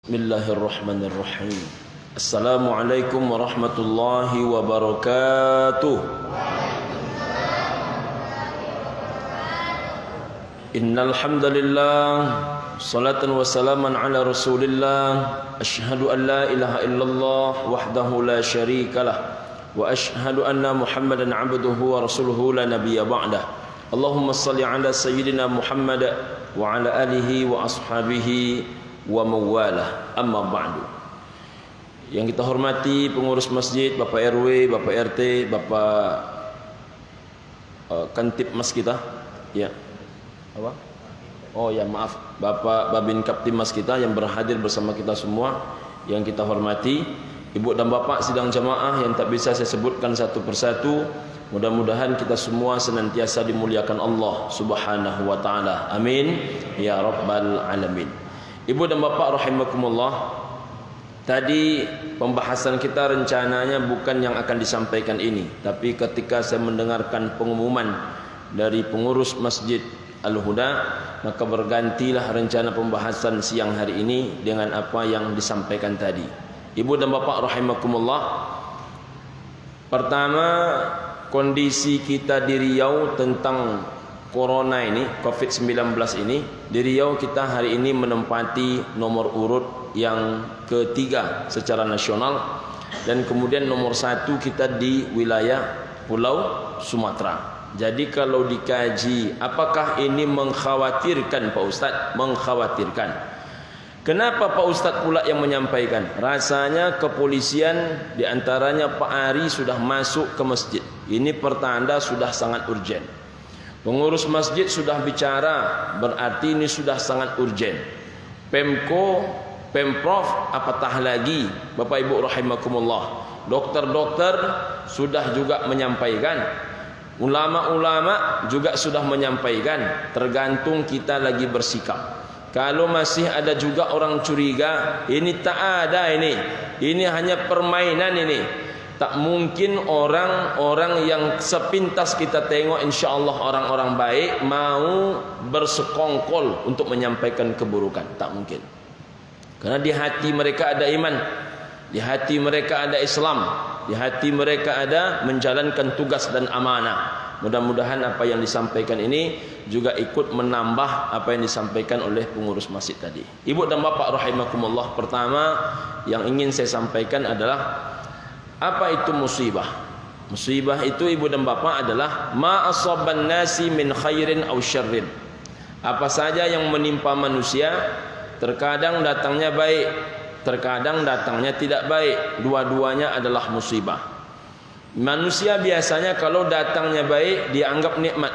Bismillahirrahmanirrahim. Assalamualaikum warahmatullahi wabarakatuh. Innal hamdalillah, salatan wa salaman ala Rasulillah. Asyhadu an la ilaha illallah wahdahu la syarikalah wa asyhadu anna Muhammadan abduhu wa rasuluhu la nabiyya ba'dah. Allahumma salli ala sayyidina Muhammad wa ala alihi wa ashabihi wa mawalah, amma ba'du. Yang kita hormati pengurus masjid, Bapak RW, Bapak RT, Bapak Kantip Mas kita, ya. Apa? Oh ya, maaf, Bapak Babin Kaptimas kita yang berhadir bersama kita semua, yang kita hormati, Ibu dan Bapak sidang jamaah yang tak bisa saya sebutkan satu persatu. Mudah-mudahan kita semua senantiasa dimuliakan Allah Subhanahu wa taala. Amin ya rabbal alamin. Ibu dan Bapak rahimakumullah, tadi pembahasan kita rencananya bukan yang akan disampaikan ini, tapi ketika saya mendengarkan pengumuman dari pengurus Masjid Al-Huda, maka bergantilah rencana pembahasan siang hari ini dengan apa yang disampaikan tadi. Ibu dan Bapak rahimakumullah, pertama, kondisi kita di Riau tentang Corona ini, COVID-19 ini, di Riau kita hari ini menempati nomor urut yang ketiga secara nasional, dan kemudian nomor satu kita di wilayah Pulau Sumatera. Jadi kalau dikaji apakah ini mengkhawatirkan Pak Ustadz? Mengkhawatirkan. Kenapa Pak Ustadz pula yang menyampaikan? Rasanya kepolisian diantaranya Pak Ari sudah masuk ke masjid. Ini pertanda sudah sangat urgen. Pengurus masjid sudah bicara, berarti ini sudah sangat urgen. Pemko, Pemprov, apatah lagi Bapak Ibu rahimakumullah. Dokter-dokter sudah juga menyampaikan. Ulama-ulama juga sudah menyampaikan. Tergantung kita lagi bersikap. Kalau masih ada juga orang curiga, ini tak ada ini hanya permainan ini. Tak mungkin orang-orang yang sepintas kita tengok insya-Allah orang-orang baik mau bersekongkol untuk menyampaikan keburukan. Tak mungkin. Karena di hati mereka ada iman, di hati mereka ada Islam, di hati mereka ada menjalankan tugas dan amanah. Mudah-mudahan apa yang disampaikan ini juga ikut menambah apa yang disampaikan oleh pengurus masjid tadi. Ibu dan Bapak rahimakumullah, pertama yang ingin saya sampaikan adalah apa itu musibah? Musibah itu Ibu dan Bapak adalah ma asaban nasi min khairin aw syarrin. Apa saja yang menimpa manusia, terkadang datangnya baik, terkadang datangnya tidak baik. Dua-duanya adalah musibah. Manusia biasanya kalau datangnya baik dianggap nikmat.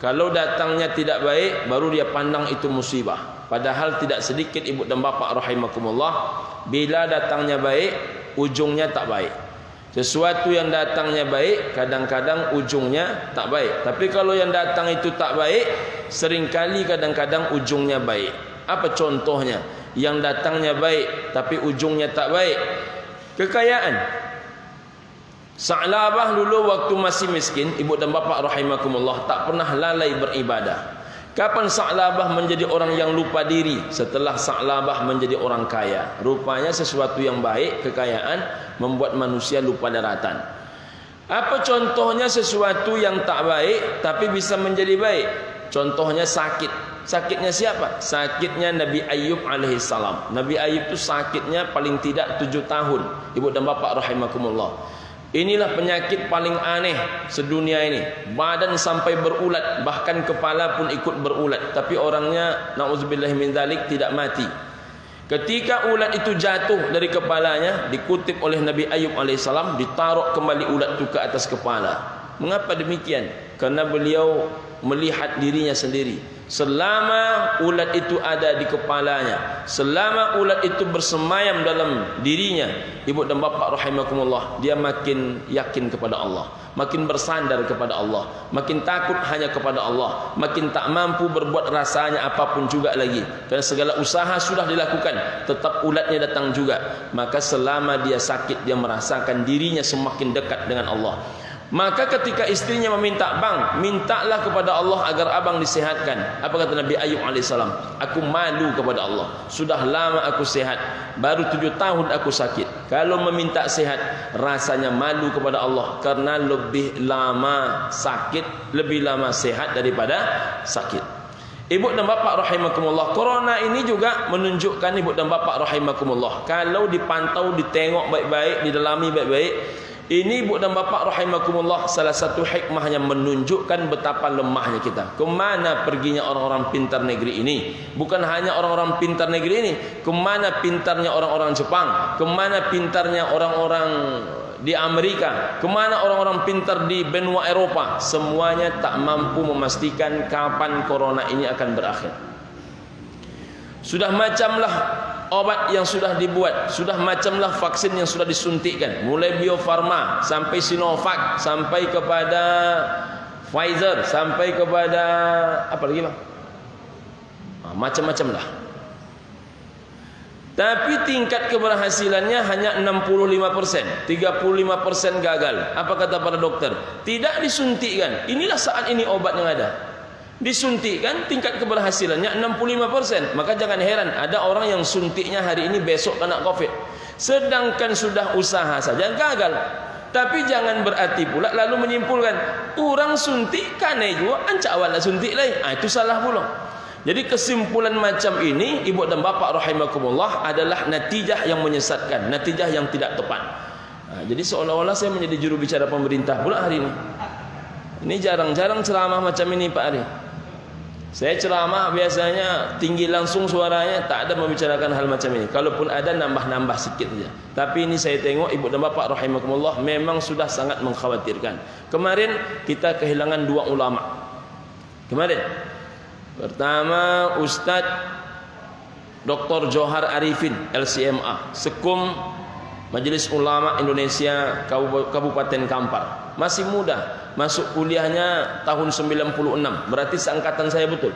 Kalau datangnya tidak baik baru dia pandang itu musibah. Padahal tidak sedikit Ibu dan Bapak rahimakumullah, bila datangnya baik ujungnya tak baik. Sesuatu yang datangnya baik kadang-kadang ujungnya tak baik. Tapi kalau yang datang itu tak baik, seringkali kadang-kadang ujungnya baik. Apa contohnya? Yang datangnya baik tapi ujungnya tak baik. Kekayaan. Sa'labah dulu waktu masih miskin, Ibu dan Bapak rahimakumullah, tak pernah lalai beribadah. Kapan Sa'labah menjadi orang yang lupa diri? Setelah Sa'labah menjadi orang kaya. Rupanya sesuatu yang baik, kekayaan, membuat manusia lupa daratan. Apa contohnya sesuatu yang tak baik tapi bisa menjadi baik? Contohnya sakit. Sakitnya siapa? Sakitnya Nabi Ayub alaihissalam. Nabi Ayub itu sakitnya paling tidak 7 tahun. Ibu dan Bapak rahimakumullah. Inilah penyakit paling aneh sedunia ini. Badan sampai berulat, bahkan kepala pun ikut berulat. Tapi orangnya na'udzubillah min dzalik tidak mati. Ketika ulat itu jatuh dari kepalanya, dikutip oleh Nabi Ayub alaihissalam, ditaruh kembali ulat itu ke atas kepala. Mengapa demikian? Karena beliau melihat dirinya sendiri. Selama ulat itu ada di kepalanya, selama ulat itu bersemayam dalam dirinya, Ibu dan Bapak rahimakumullah, dia makin yakin kepada Allah, makin bersandar kepada Allah, makin takut hanya kepada Allah, makin tak mampu berbuat rasanya apapun juga lagi. Karena segala usaha sudah dilakukan, tetap ulatnya datang juga. Maka selama dia sakit, dia merasakan dirinya semakin dekat dengan Allah. Maka ketika istrinya meminta, "Bang, mintalah kepada Allah agar abang disehatkan." Apa kata Nabi Ayub alaihissalam? "Aku malu kepada Allah. Sudah lama aku sehat, baru 7 tahun aku sakit. Kalau meminta sehat, rasanya malu kepada Allah karena lebih lama sakit, lebih lama sehat daripada sakit." Ibu dan bapak rahimakumullah, corona ini juga menunjukkan ibu dan bapak rahimakumullah, kalau dipantau, ditengok baik-baik, didalami baik-baik, ini ibu dan bapak rahimakumullah, salah satu hikmahnya menunjukkan betapa lemahnya kita. Kemana perginya orang-orang pintar negeri ini? Bukan hanya orang-orang pintar negeri ini, kemana pintarnya orang-orang Jepang, kemana pintarnya orang-orang di Amerika, kemana orang-orang pintar di benua Eropa? Semuanya tak mampu memastikan kapan corona ini akan berakhir. Sudah macamlah obat yang sudah dibuat, sudah macamlah vaksin yang sudah disuntikkan, mulai Bio Farma sampai Sinovac, sampai kepada Pfizer, sampai kepada apa lagi bang? Macam-macam lah. Tapi tingkat keberhasilannya hanya 65%, 35% gagal. Apa kata para dokter? Tidak disuntikkan. Inilah saat ini obat yang ada. Disuntikkan, tingkat keberhasilannya 65%. Maka jangan heran ada orang yang suntiknya hari ini, besok kena COVID. Sedangkan sudah usaha saja gagal. Tapi jangan berarti pula lalu menyimpulkan orang suntik kane juga ancak awal suntik lain. Itu salah pula. Jadi kesimpulan macam ini ibu dan bapak rahimakumullah adalah natijah yang menyesatkan, natijah yang tidak tepat. Jadi seolah-olah saya menjadi juru bicara pemerintah pula hari ini. Ini jarang-jarang ceramah macam ini Pak Ari. Saya ceramah biasanya tinggi langsung suaranya, tak ada membicarakan hal macam ini. Kalaupun ada nambah-nambah sikit saja. Tapi ini saya tengok ibu dan bapak rahimakumullah memang sudah sangat mengkhawatirkan. Kemarin kita kehilangan 2 ulama. Kemarin pertama Ustadz Dr. Johar Arifin LCMA, Sekum Majelis Ulama Indonesia Kabupaten Kampar. Masih muda, masuk kuliahnya tahun 96. Berarti seangkatan saya betul.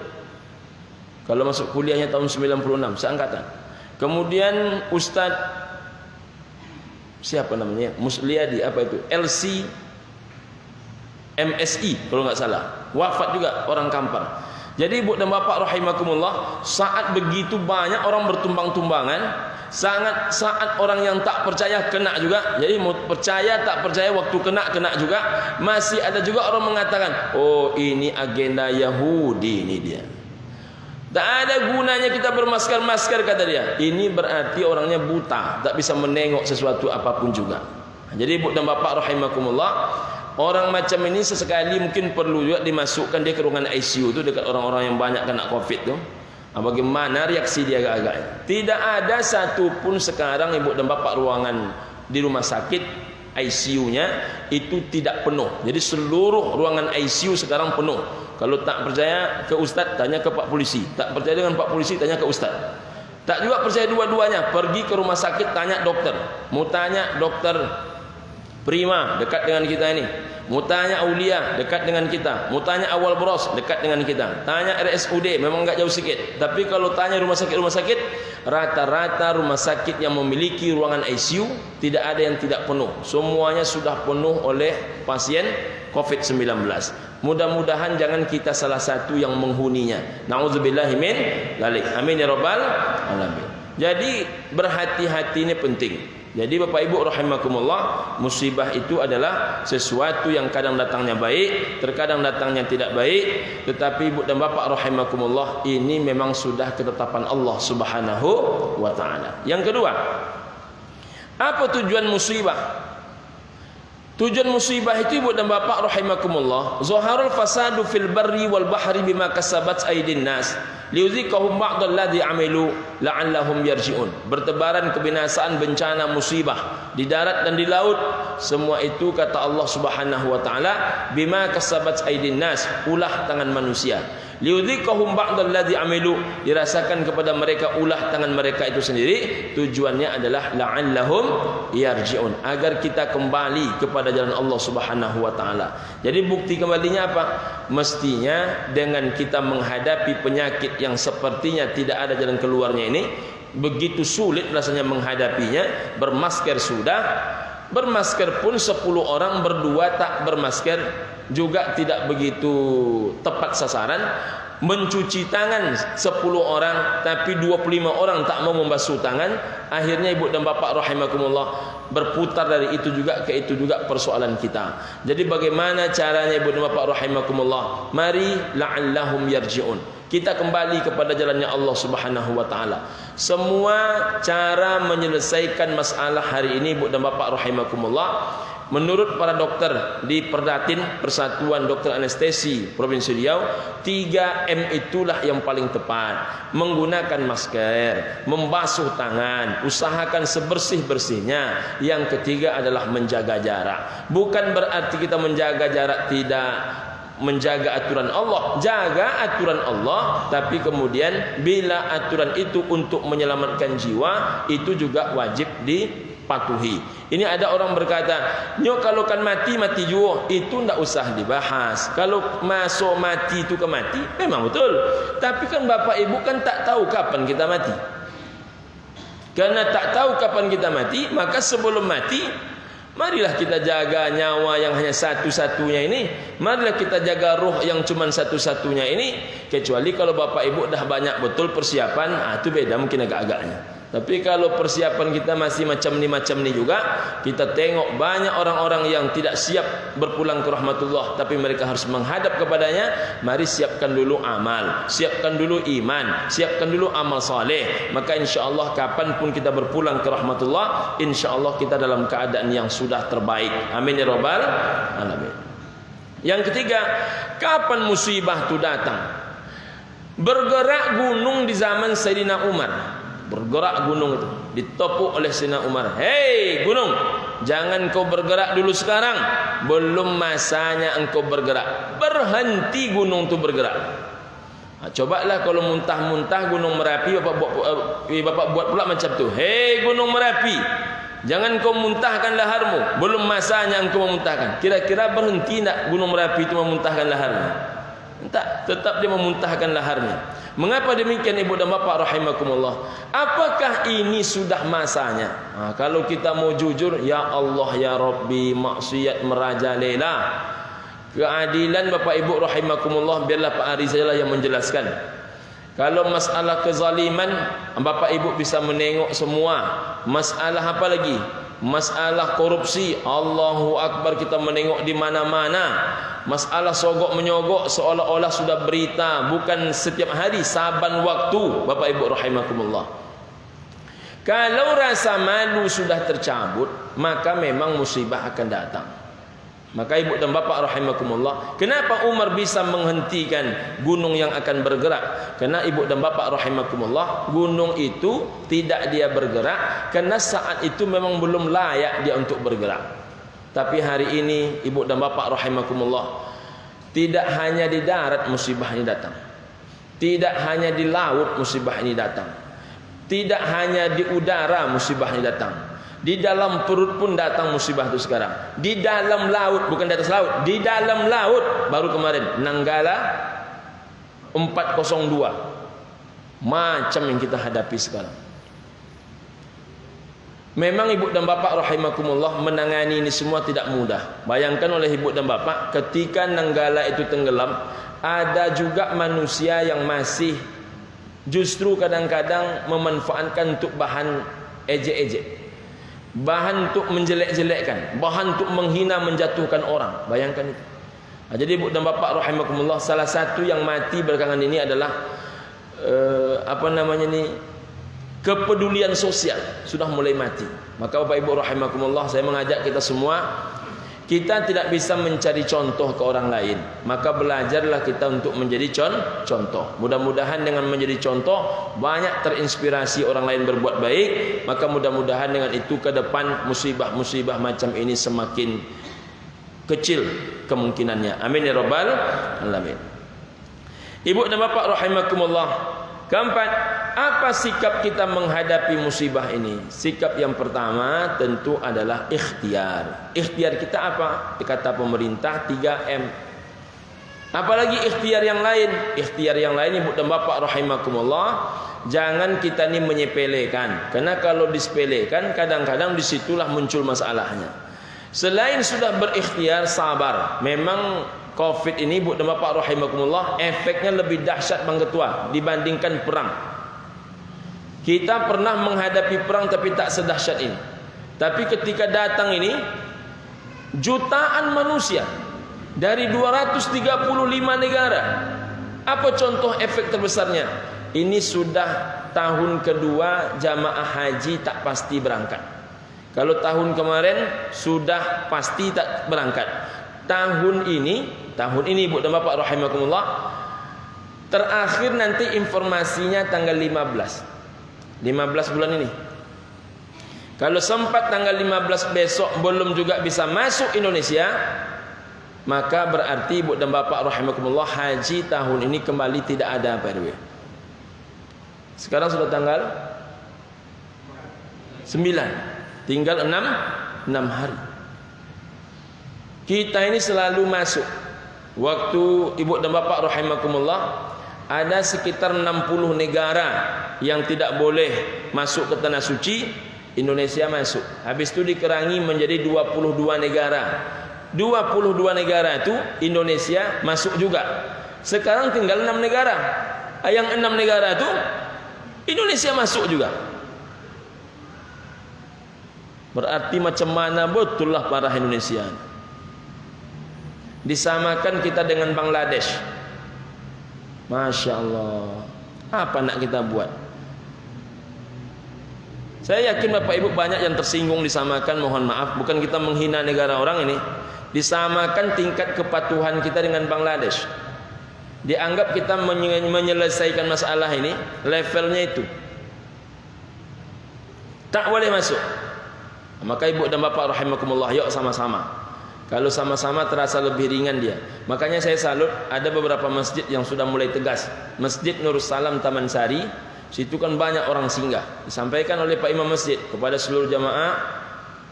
Kalau masuk kuliahnya tahun 96, seangkatan. Kemudian Ustadz siapa namanya? Musliadi, apa itu? LC MSI kalau nggak salah. Wafat juga, orang Kampar. Jadi ibu dan bapak rahimakumullah, saat begitu banyak orang bertumbang-tumbangan, saat orang yang tak percaya kena juga. Jadi mau percaya tak percaya, waktu kena juga. Masih ada juga orang mengatakan, oh ini agenda Yahudi ini dia. Tak ada gunanya kita bermasker-masker kata dia. Ini berarti orangnya buta, tak bisa menengok sesuatu apapun juga. Jadi ibu dan bapak rahimakumullah, orang macam ini sesekali mungkin perlu juga dimasukkan dia ke ruangan ICU tu dekat orang-orang yang banyak kena COVID tu. Bagaimana reaksi dia agak-agak? Tidak ada satu pun sekarang ibu dan bapak ruangan di rumah sakit ICU-nya itu tidak penuh. Jadi seluruh ruangan ICU sekarang penuh. Kalau tak percaya ke ustaz, tanya ke pak polisi. Tak percaya dengan pak polisi, tanya ke ustaz. Tak juga percaya dua-duanya, pergi ke rumah sakit, tanya dokter. Mau tanya dokter Prima, dekat dengan kita ini. Mau tanya Aulia, dekat dengan kita. Mau tanya Awal Bros, dekat dengan kita. Tanya RSUD, memang enggak jauh sikit. Tapi kalau tanya rumah sakit, rata-rata rumah sakit yang memiliki ruangan ICU tidak ada yang tidak penuh. Semuanya sudah penuh oleh pasien COVID-19. Mudah-mudahan jangan kita salah satu yang menghuninya. Nauzubillahi min dzalik. Amin ya rabbal alamin. Jadi berhati-hati ini penting. Jadi Bapak Ibu rahimakumullah, musibah itu adalah sesuatu yang kadang datangnya baik, terkadang datangnya tidak baik. Tetapi Ibu dan Bapak rahimakumullah, ini memang sudah ketetapan Allah Subhanahu wa ta'ala. Yang kedua, apa tujuan musibah? Tujuan musibah itu Ibu dan Bapak rahimakumullah, zaharul fasadu fil barri wal bahri bima kasabat aydin nas liuziqahum ba'dalladzi amilu la'allahum yarji'un. Bertebaran kebinasaan, bencana, musibah di darat dan di laut, semua itu kata Allah Subhanahu wa taala bima kasabat aydin nas, ulah tangan manusia. Liudziqahum ba'dalladzi amilu, dirasakan kepada mereka ulah tangan mereka itu sendiri. Tujuannya adalah la'allahum yarji'un, agar kita kembali kepada jalan Allah Subhanahu wa taala. Jadi bukti kembalinya apa? Mestinya dengan kita menghadapi penyakit yang sepertinya tidak ada jalan keluarnya ini, begitu sulit rasanya menghadapinya, bermasker sudah, Bermasker pun 10 orang, berdua tak bermasker juga tidak begitu tepat sasaran. Mencuci tangan 10 orang tapi 25 orang tak mau membasuh tangan. Akhirnya ibu dan bapak rahimakumullah, berputar dari itu juga ke itu juga persoalan kita. Jadi bagaimana caranya ibu dan bapak rahimakumullah? Mari la'allahum yarji'un. Kita kembali kepada jalannya Allah Subhanahu wa taala. Semua cara menyelesaikan masalah hari ini ibu dan bapak rahimakumullah, menurut para dokter di Perdatin, Persatuan Dokter Anestesi Provinsi Riau, 3M itulah yang paling tepat. Menggunakan masker, membasuh tangan, usahakan sebersih-bersihnya. Yang ketiga adalah menjaga jarak. Bukan berarti kita menjaga jarak tidak menjaga aturan Allah, jaga aturan Allah, tapi kemudian bila aturan itu untuk menyelamatkan jiwa, itu juga wajib dipatuhi. Ini ada orang berkata, "Nyo kalau kan mati juga." Itu ndak usah dibahas. Kalau masuk mati itu ke mati, memang betul. Tapi kan bapak ibu kan tak tahu kapan kita mati. Karena tak tahu kapan kita mati, maka sebelum mati, marilah kita jaga nyawa yang hanya satu-satunya ini. Marilah kita jaga ruh yang cuma satu-satunya ini. Kecuali kalau bapak ibu dah banyak betul persiapan, itu beda mungkin agak-agaknya. Tapi kalau persiapan kita masih macam ni juga, kita tengok banyak orang-orang yang tidak siap berpulang ke rahmatullah, tapi mereka harus menghadap kepadanya. Mari siapkan dulu amal, siapkan dulu iman, siapkan dulu amal saleh. Maka insyaAllah kapanpun kita berpulang ke rahmatullah, insyaAllah kita dalam keadaan yang sudah terbaik. Amin ya rabbal alamin. Yang ketiga, kapan musibah itu datang? Bergerak gunung di zaman Sayyidina Umar. Bergerak gunung itu ditopuk oleh Sayyidina Umar. "Hei gunung, jangan kau bergerak dulu sekarang, belum masanya engkau bergerak. Berhenti gunung itu bergerak." Cobalah kalau muntah-muntah gunung Merapi, bapak buat pula macam tu. "Hei gunung Merapi, jangan kau muntahkan laharmu, belum masanya engkau memuntahkan." Kira-kira berhenti tak gunung Merapi itu memuntahkan laharnya? Tak, tetap dia memuntahkan laharnya. Mengapa demikian ibu dan bapak rahimakumullah? Apakah ini sudah masanya? Kalau kita mau jujur, ya Allah ya Rabbi, maksiat merajalela. Keadilan bapak ibu rahimakumullah, biarlah Pak Ari sajalah yang menjelaskan. Kalau masalah kezaliman, bapak ibu bisa menengok semua. Masalah apa lagi? Masalah korupsi, Allahu Akbar, kita menengok di mana-mana. Masalah sogok menyogok seolah-olah sudah berita, bukan setiap hari, saban waktu bapak ibu rahimakumullah. Kalau rasa malu sudah tercabut, maka memang musibah akan datang. Maka ibu dan bapak rahimakumullah, kenapa Umar bisa menghentikan gunung yang akan bergerak? Karena ibu dan bapak rahimakumullah, gunung itu tidak dia bergerak karena saat itu memang belum layak dia untuk bergerak. Tapi hari ini ibu dan bapak rahimakumullah, tidak hanya di darat musibah ini datang, tidak hanya di laut musibah ini datang, tidak hanya di udara musibah ini datang, di dalam perut pun datang musibah itu sekarang. Di dalam laut, bukan di atas laut, di dalam laut. Baru kemarin Nanggala 402, macam yang kita hadapi sekarang. Memang ibu dan bapak rahimakumullah, menangani ini semua tidak mudah. Bayangkan oleh ibu dan bapak, ketika Nanggala itu tenggelam, ada juga manusia yang masih justru kadang-kadang memanfaatkan untuk bahan ejek-ejek, bahan untuk menjelek-jelekkan, bahan untuk menghina, menjatuhkan orang. Bayangkan itu. Jadi ibu dan bapak rahimakumullah, salah satu yang mati belakangan ini adalah kepedulian sosial sudah mulai mati. Maka bapak ibu rahimakumullah, saya mengajak kita semua, kita tidak bisa mencari contoh ke orang lain, maka belajarlah kita untuk menjadi contoh. Mudah-mudahan dengan menjadi contoh, banyak terinspirasi orang lain berbuat baik. Maka mudah-mudahan dengan itu ke depan musibah-musibah macam ini semakin kecil kemungkinannya. Amin ya rabbal alamin. Ibu dan bapak rahimakumullah, keempat, apa sikap kita menghadapi musibah ini? Sikap yang pertama tentu adalah ikhtiar. Ikhtiar kita apa? Kata pemerintah 3M. Apalagi ikhtiar yang lain. Ikhtiar yang lain ibu dan bapak rahimakumullah, jangan kita ni menyepelekan. Karena kalau disepelekan, kadang-kadang disitulah muncul masalahnya. Selain sudah berikhtiar, sabar. Memang COVID ini ibu dan bapak rahimakumullah, efeknya lebih dahsyat Bang Ketua dibandingkan perang. Kita pernah menghadapi perang tapi tak sedahsyat ini. Tapi ketika datang ini, jutaan manusia dari 235 negara. Apa contoh efek terbesarnya? Ini sudah tahun kedua jamaah haji tak pasti berangkat. Kalau tahun kemarin sudah pasti tak berangkat. Tahun ini ibu dan bapak rahimakumullah, terakhir nanti informasinya tanggal 15 bulan ini. Kalau sempat tanggal 15 besok belum juga bisa masuk Indonesia, maka berarti ibu dan bapak rahimakumullah, haji tahun ini kembali tidak ada Pak RW. Sekarang sudah tanggal 9, tinggal 6 hari. Kita ini selalu masuk. Waktu ibu dan bapak rahimakumullah, ada sekitar 60 negara yang tidak boleh masuk ke tanah suci, Indonesia masuk. Habis itu dikerangi menjadi 22 negara. 22 negara itu Indonesia masuk juga. Sekarang tinggal 6 negara. Yang 6 negara itu Indonesia masuk juga. Berarti macam mana betul lah para Indonesia. Disamakan kita dengan Bangladesh. Masya Allah. Apa nak kita buat? Saya yakin Bapak Ibu banyak yang tersinggung disamakan. Mohon maaf, bukan kita menghina negara orang ini. Disamakan tingkat kepatuhan kita dengan Bangladesh. Dianggap kita menyelesaikan masalah ini, levelnya itu tak boleh masuk. Maka ibu dan bapak rahimakumullah, yuk sama-sama. Kalau sama-sama terasa lebih ringan dia. Makanya saya salut, ada beberapa masjid yang sudah mulai tegas. Masjid Nurussalam Taman Sari, situ kan banyak orang singgah. Disampaikan oleh Pak Imam Masjid kepada seluruh jamaah,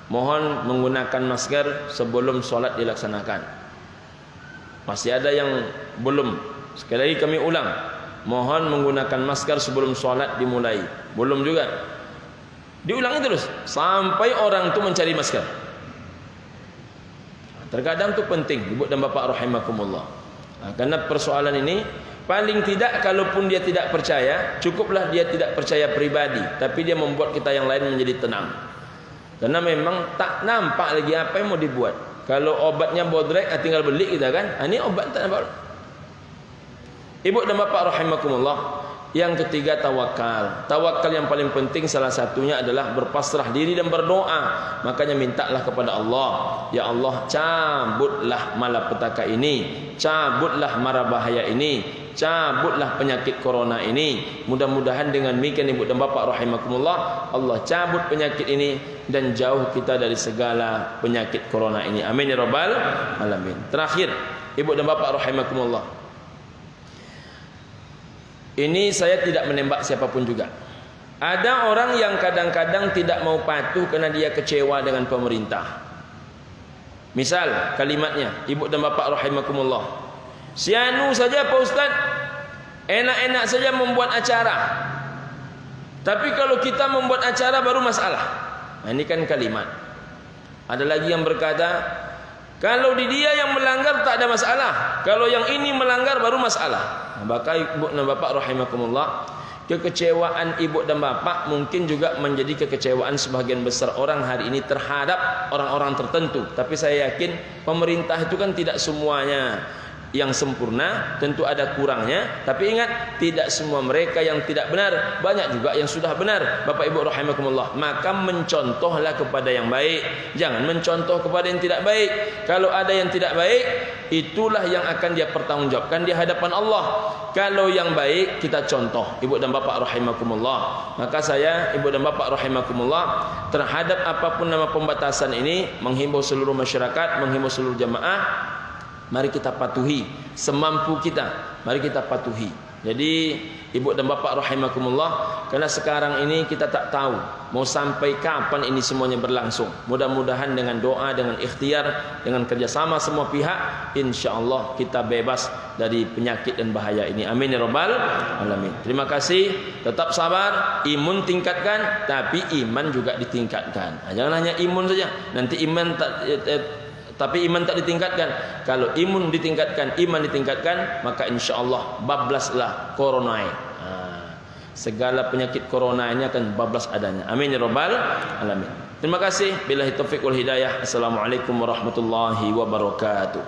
mohon menggunakan masker sebelum sholat dilaksanakan. Masih ada yang belum. Sekali lagi kami ulang, mohon menggunakan masker sebelum sholat dimulai. Belum juga. Diulangi terus sampai orang itu mencari masker. Terkadang itu penting, ibu dan bapak rahimakumullah. Karena persoalan ini paling tidak, kalaupun dia tidak percaya, cukuplah dia tidak percaya pribadi, tapi dia membuat kita yang lain menjadi tenang. Karena memang tak nampak lagi apa yang mau dibuat. Kalau obatnya bodrek, tinggal beli kita kan. Ini obat tak nampak. Ibu dan bapak rahimakumullah, yang ketiga tawakal. Tawakal yang paling penting salah satunya adalah berpasrah diri dan berdoa. Makanya mintalah kepada Allah, ya Allah, cabutlah malapetaka ini, cabutlah mara bahaya ini, cabutlah penyakit corona ini. Mudah-mudahan dengan demikian ibu dan bapak rahimakumullah, Allah cabut penyakit ini dan jauh kita dari segala penyakit corona ini. Amin ya rabbal alamin. Terakhir, ibu dan bapak rahimakumullah, ini saya tidak menembak siapapun juga. Ada orang yang kadang-kadang tidak mau patuh karena dia kecewa dengan pemerintah. Misal kalimatnya, ibu dan bapak rahimakumullah, si anu saja Pak Ustaz, enak-enak saja membuat acara, tapi kalau kita membuat acara baru masalah. Nah, ini kan kalimat. Ada lagi yang berkata, kalau di dia yang melanggar tak ada masalah, kalau yang ini melanggar baru masalah. Maka ibu dan bapak rahimakumullah, kekecewaan ibu dan bapak mungkin juga menjadi kekecewaan sebagian besar orang hari ini terhadap orang-orang tertentu. Tapi saya yakin pemerintah itu kan tidak semuanya yang sempurna, tentu ada kurangnya. Tapi ingat, tidak semua mereka yang tidak benar, banyak juga yang sudah benar. Bapak ibu rahimakumullah, maka mencontohlah kepada yang baik, jangan mencontoh kepada yang tidak baik. Kalau ada yang tidak baik, itulah yang akan dia pertanggungjawabkan di hadapan Allah. Kalau yang baik kita contoh, ibu dan bapak rahimakumullah. Maka saya, ibu dan bapak rahimakumullah, terhadap apapun nama pembatasan ini, menghimbau seluruh masyarakat, menghimbau seluruh jamaah, mari kita patuhi semampu kita. Mari kita patuhi. Jadi ibu dan bapa rahimakumullah, karena sekarang ini kita tak tahu mau sampai kapan ini semuanya berlangsung. Mudah-mudahan dengan doa, dengan ikhtiar, dengan kerjasama semua pihak, insya-Allah kita bebas dari penyakit dan bahaya ini. Amin ya rabbal alamin. Terima kasih. Tetap sabar, imun tingkatkan, tapi iman juga ditingkatkan. Jangan hanya imun saja. Nanti iman tapi iman tak ditingkatkan. Kalau imun ditingkatkan, iman ditingkatkan, maka insya-Allah bablaslah corona. Segala penyakit corona ini akan bablas adanya. Amin ya rabbal alamin. Terima kasih. Billahi taufiq wal hidayah. Assalamualaikum warahmatullahi wabarakatuh.